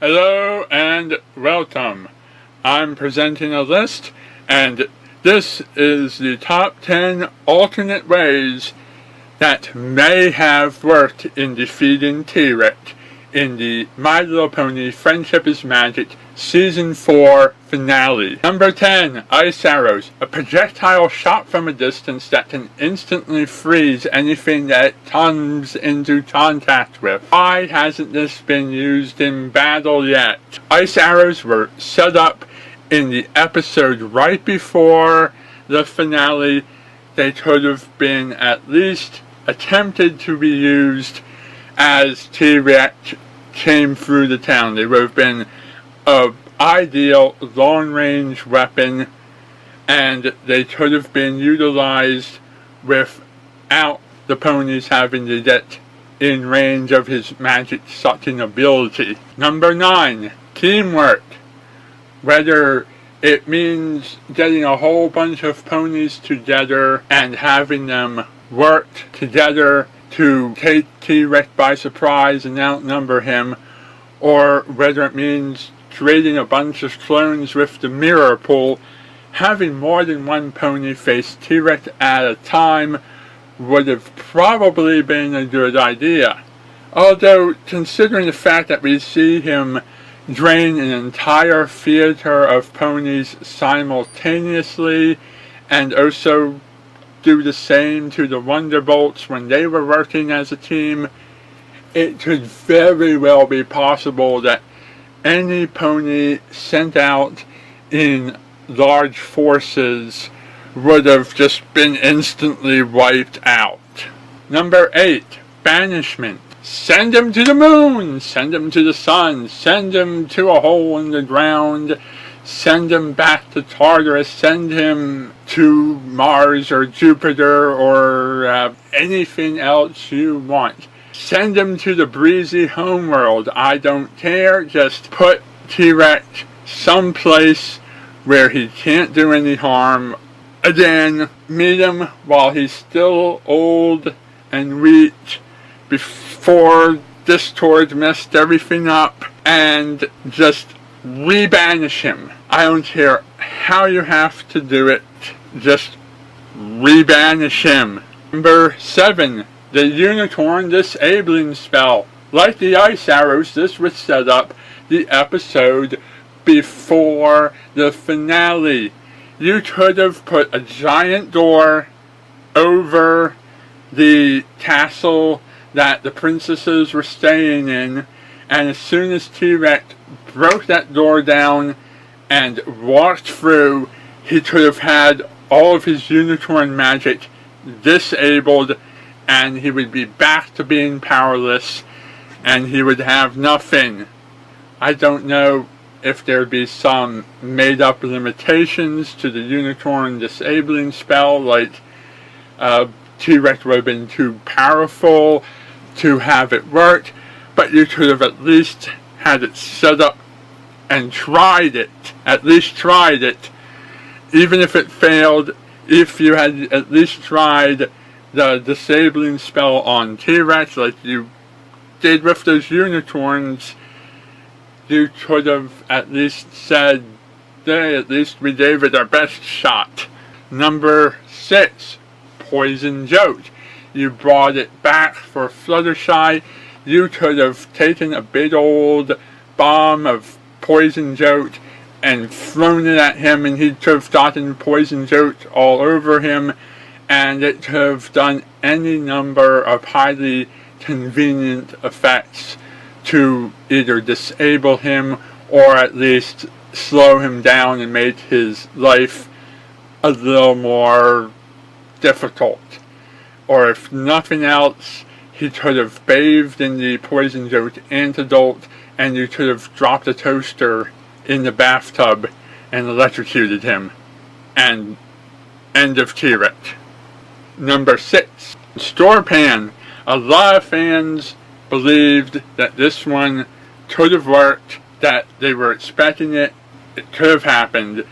Hello and welcome. I'm presenting a list, and this is the top 10 alternate ways that may have worked in defeating Tirek in the My Little Pony Friendship is Magic Season 4 finale. Number 10, Ice Arrows, a projectile shot from a distance that can instantly freeze anything that it comes into contact with. Why hasn't this been used in battle yet? Ice arrows were set up in the episode right before the finale. They could have been at least attempted to be used as Tirek came through the town. They would have been an ideal long-range weapon, and they could have been utilized without the ponies having to get in range of his magic sucking ability. Number 9, teamwork. Whether it means getting a whole bunch of ponies together and having them work together to take Tirek by surprise and outnumber him, or whether it means creating a bunch of clones with the mirror pool. Having more than one pony face Tirek at a time would have probably been a good idea. Although, considering the fact that we see him drain an entire theater of ponies simultaneously, and also do the same to the Wonderbolts when they were working as a team, it could very well be possible that any pony sent out in large forces would have just been instantly wiped out. Number 8, banishment. Send him to the moon, send him to the sun, send him to a hole in the ground, send him back to Tartarus, send him to Mars or Jupiter or anything else you want. Send him to the breezy homeworld. I don't care. Just put Tirek someplace where he can't do any harm. Again, meet him while he's still old and weak, before Discord messed everything up, and just rebanish him. I don't care how you have to do it. Just rebanish him. Number 7, the Unicorn Disabling Spell. Like the Ice Arrows, this would set up the episode before the finale. You could have put a giant door over the castle that the princesses were staying in, and as soon as Tirek broke that door down and walked through, he could have had all of his unicorn magic disabled, and he would be back to being powerless, and he would have nothing. I don't know if there'd be some made-up limitations to the unicorn disabling spell, like Tirek would have been too powerful to have it work, but you could have at least had it set up and tried it. At least tried it. Even if it failed, if you had at least tried the disabling spell on Tirek like you did with those unicorns, you could have at least said, hey, at least we gave it our best shot. Number 6, Poison Jolt. You brought it back for Fluttershy. You could have taken a big old bomb of Poison Jolt and thrown it at him, and he could have gotten Poison Jolt all over him, and it could have done any number of highly convenient effects to either disable him or at least slow him down and make his life a little more difficult. Or if nothing else, he could have bathed in the Poison Jolt antidote, and you could have dropped a toaster in the bathtub and electrocuted him. And end of Tirek. Number 6, Store Pan. A lot of fans believed that this one could have worked, that they were expecting it, it could have happened.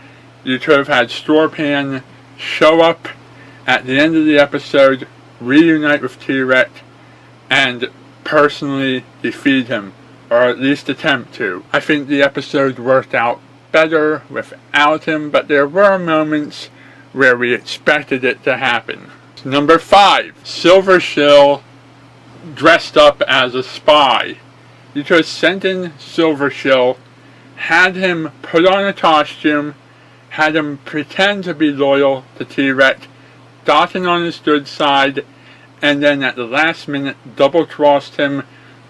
You could have had Store Pan show up at the end of the episode, reunite with Tirek, and personally defeat him. or at least attempt to. I think the episode worked out better without him, but there were moments where we expected it to happen. Number 5, Silverchill dressed up as a spy. You could have sent in Silverchill, had him put on a costume, had him pretend to be loyal to Tirek, gotten on his good side, and then at the last minute double-crossed him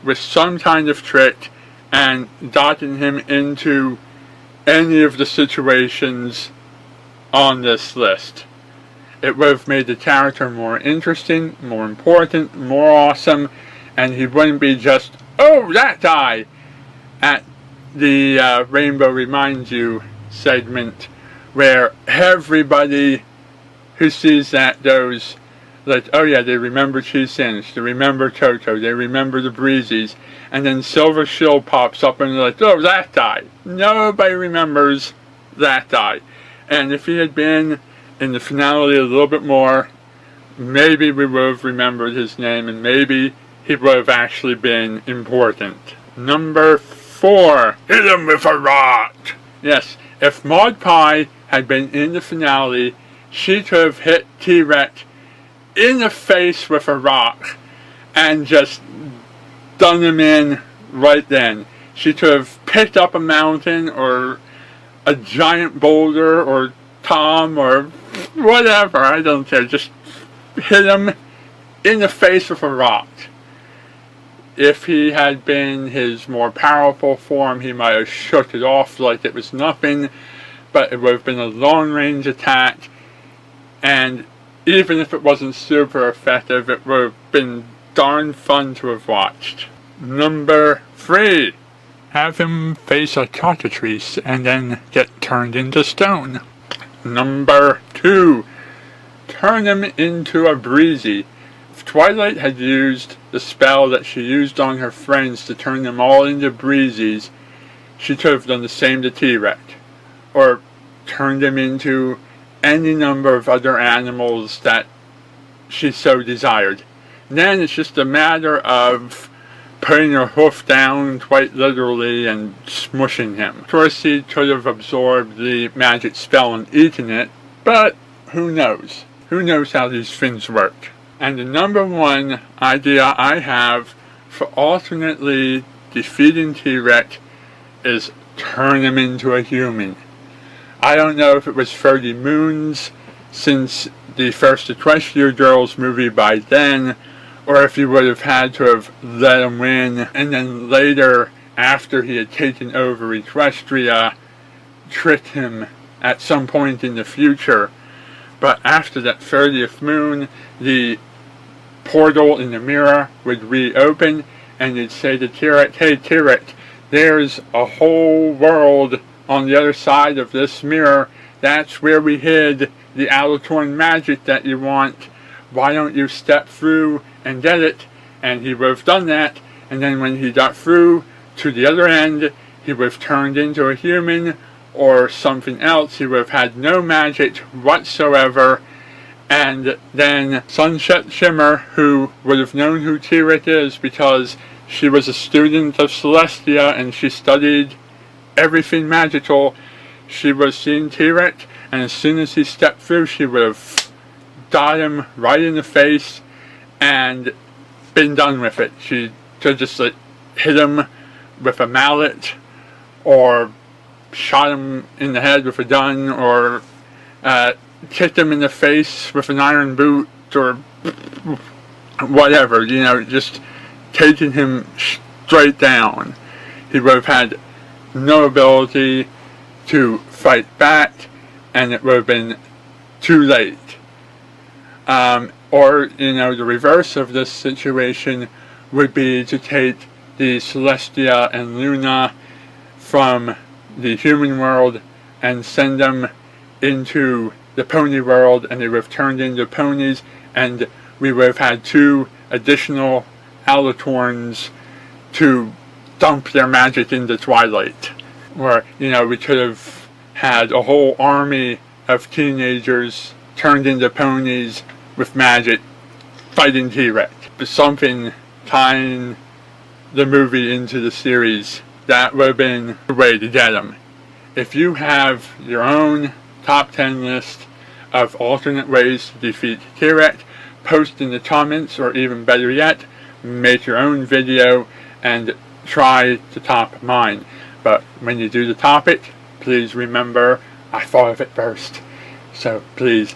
with some kind of trick and gotten him into any of the situations on this list. It would have made the character more interesting, more important, more awesome, and he wouldn't be just, oh, that guy, at the Rainbow Reminds You segment, where everybody who sees that goes, like, oh yeah, they remember Cheese Sandwich, they remember Coco, they remember the Breezies, and then Silverchill pops up and they're like, oh, that guy. Nobody remembers that guy. And if he had been in the finale a little bit more, maybe we would have remembered his name and maybe he would have actually been important. Number 4, hit him with a rock. Yes, if Maud Pie had been in the finale, she could have hit Tirek in the face with a rock and just done him in right then. She could have picked up a mountain or a giant boulder or Tom or whatever, I don't care, just hit him in the face with a rock. If he had been his more powerful form, he might have shook it off like it was nothing, but it would have been a long-range attack, and even if it wasn't super effective, it would have been darn fun to have watched. Number 3. Have him face a cockatrice and then get turned into stone. Number 2. Turn him into a breezy. If Twilight had used the spell that she used on her friends to turn them all into breezies, she could have done the same to Tirek. Or turned him into any number of other animals that she so desired. And then it's just a matter of putting her hoof down quite literally and smushing him. Of course, he could have absorbed the magic spell and eaten it, but who knows? Who knows how these things work? And the number 1 idea I have for alternately defeating Tirek is turn him into a human. I don't know if it was 30 moons since the first Equestria Girls movie by then, or if he would have had to have let him win, and then later, after he had taken over Equestria, tricked him at some point in the future. But after that 30th moon, the portal in the mirror would reopen, and you'd say to Tirek, hey Tirek, there's a whole world on the other side of this mirror. That's where we hid the Alatorn magic that you want. Why don't you step through and get it? And he would have done that, and then when he got through to the other end, he would have turned into a human or something else. He would have had no magic whatsoever, and then Sunset Shimmer, who would have known who Tirek is because she was a student of Celestia and she studied everything magical, she would have seen Tirek, and as soon as he stepped through, she would have got him right in the face and been done with it. She could just hit him with a mallet, or shot him in the head with a gun, or kicked him in the face with an iron boot, or whatever, just taking him straight down. He would have had no ability to fight back, and it would have been too late. Or, the reverse of this situation would be to take the Celestia and Luna from the human world and send them into the pony world, and they would have turned into ponies, and we would have had 2 additional Alatorns to dump their magic into Twilight. Or, we could have had a whole army of teenagers turned into ponies with magic fighting Tirek. Something kind the movie into the series, that would have been the way to get them. If you have your own top 10 list of alternate ways to defeat Tirek, post in the comments, or even better yet, make your own video and try to top mine. But when you do the top it, please remember I thought of it first. So please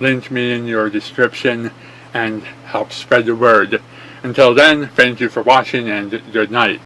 link me in your description and help spread the word. Until then, thank you for watching and good night.